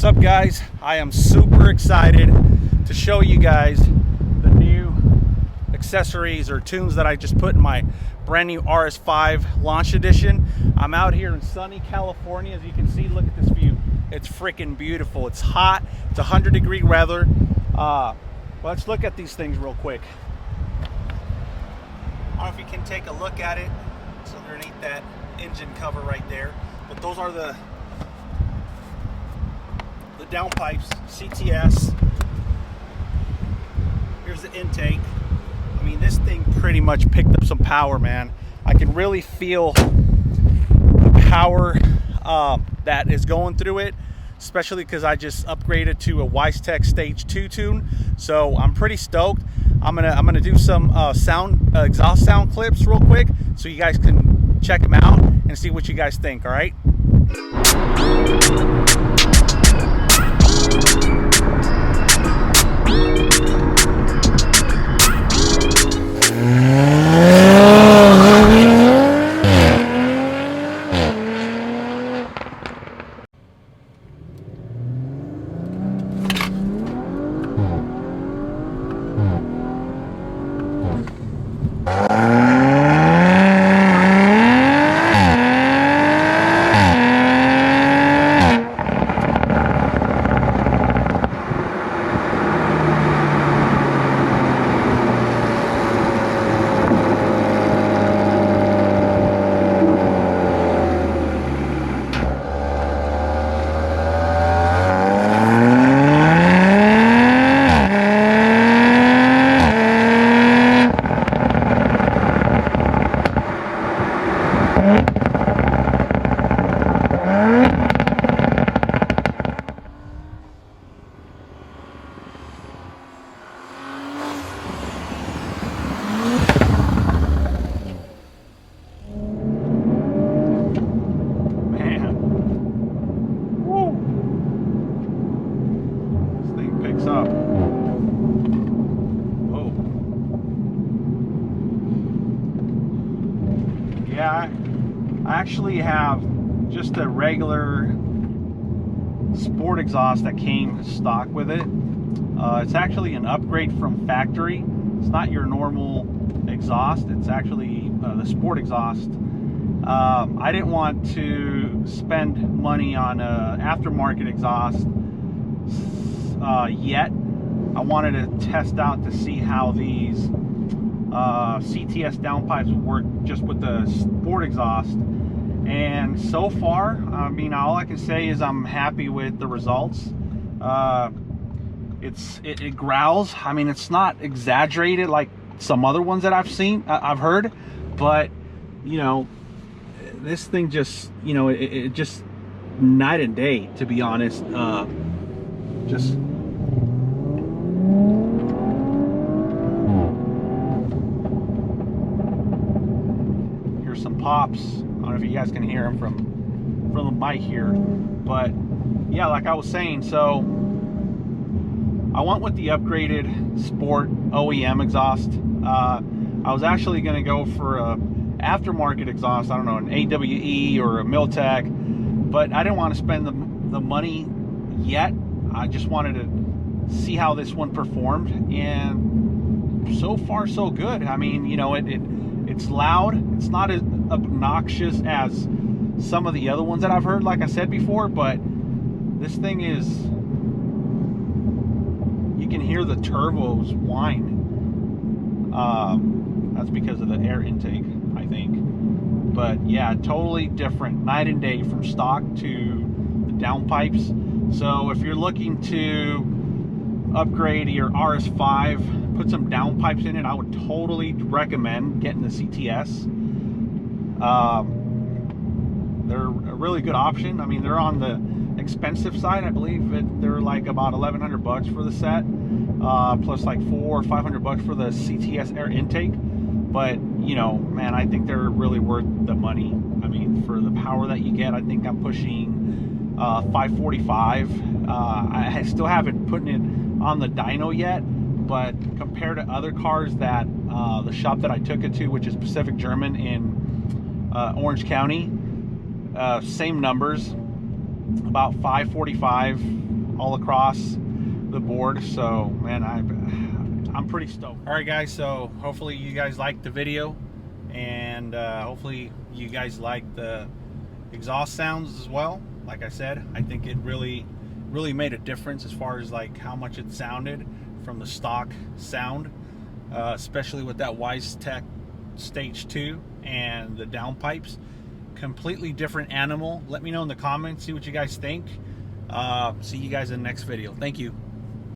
What's up, guys? I am super excited to show you guys the new accessories or tunes that I just put in my brand new RS5 launch edition. I'm out here in sunny California. As you can see, look at this view. It's freaking beautiful. It's hot. It's 100-degree weather. Let's look at these things real quick. I don't know if you can take a look at it. It's underneath that engine cover right there. But those are the downpipes, CTS. Here's the intake. I mean, this thing pretty much picked up some power, man. I can really feel the power that is going through it, especially because I just upgraded to a Weistec Stage 2 tune. So I'm pretty stoked. I'm gonna do some exhaust sound clips real quick so you guys can check them out and see what you guys think. All right. Up. Whoa. Yeah, I actually have just a regular sport exhaust that came stock with it. It's actually an upgrade from factory. It's not your normal exhaust. It's actually the sport exhaust. I didn't want to spend money on an aftermarket exhaust yet. I wanted to test out to see how these CTS downpipes would work just with the sport exhaust, and so far, I mean, all I can say is I'm happy with the results. It growls. I mean, it's not exaggerated like some other ones that I've heard, but you know, this thing just, you know, it just night and day, to be honest. Just here's some pops. I don't know if you guys can hear them from the mic here, but yeah, like I was saying, so I went with the upgraded sport OEM exhaust. I was actually going to go for a aftermarket exhaust. I don't know, an AWE or a Milltek, but I didn't want to spend the money yet. I just wanted to see how this one performed, and so far so good. I mean, you know, it's loud. It's not as obnoxious as some of the other ones that I've heard, like I said before, but this thing is, you can hear the turbos whine. That's because of the air intake, I think. But yeah, totally different, night and day from stock to the downpipes. So if you're looking to upgrade your RS5, put some downpipes in it, I would totally recommend getting the CTS. They're a really good option. I mean, they're on the expensive side. I believe they're like about 1,100 bucks for the set, plus like $400 or $500 for the CTS air intake. But you know, man, I think they're really worth the money. I mean, for the power that you get, I think I'm pushing 545. I still haven't put it on the dyno yet, but compared to other cars that the shop that I took it to, which is Pacific German in Orange County, same numbers, about 545 all across the board. So man, I'm pretty stoked. All right guys, so hopefully you guys liked the video, and hopefully you guys like the exhaust sounds as well. Like I said, I think it really made a difference as far as like how much it sounded from the stock sound, especially with that Weistec Stage 2 and the downpipes. Completely different animal. Let me know in the comments, see what you guys think. See you guys in the next video. Thank you.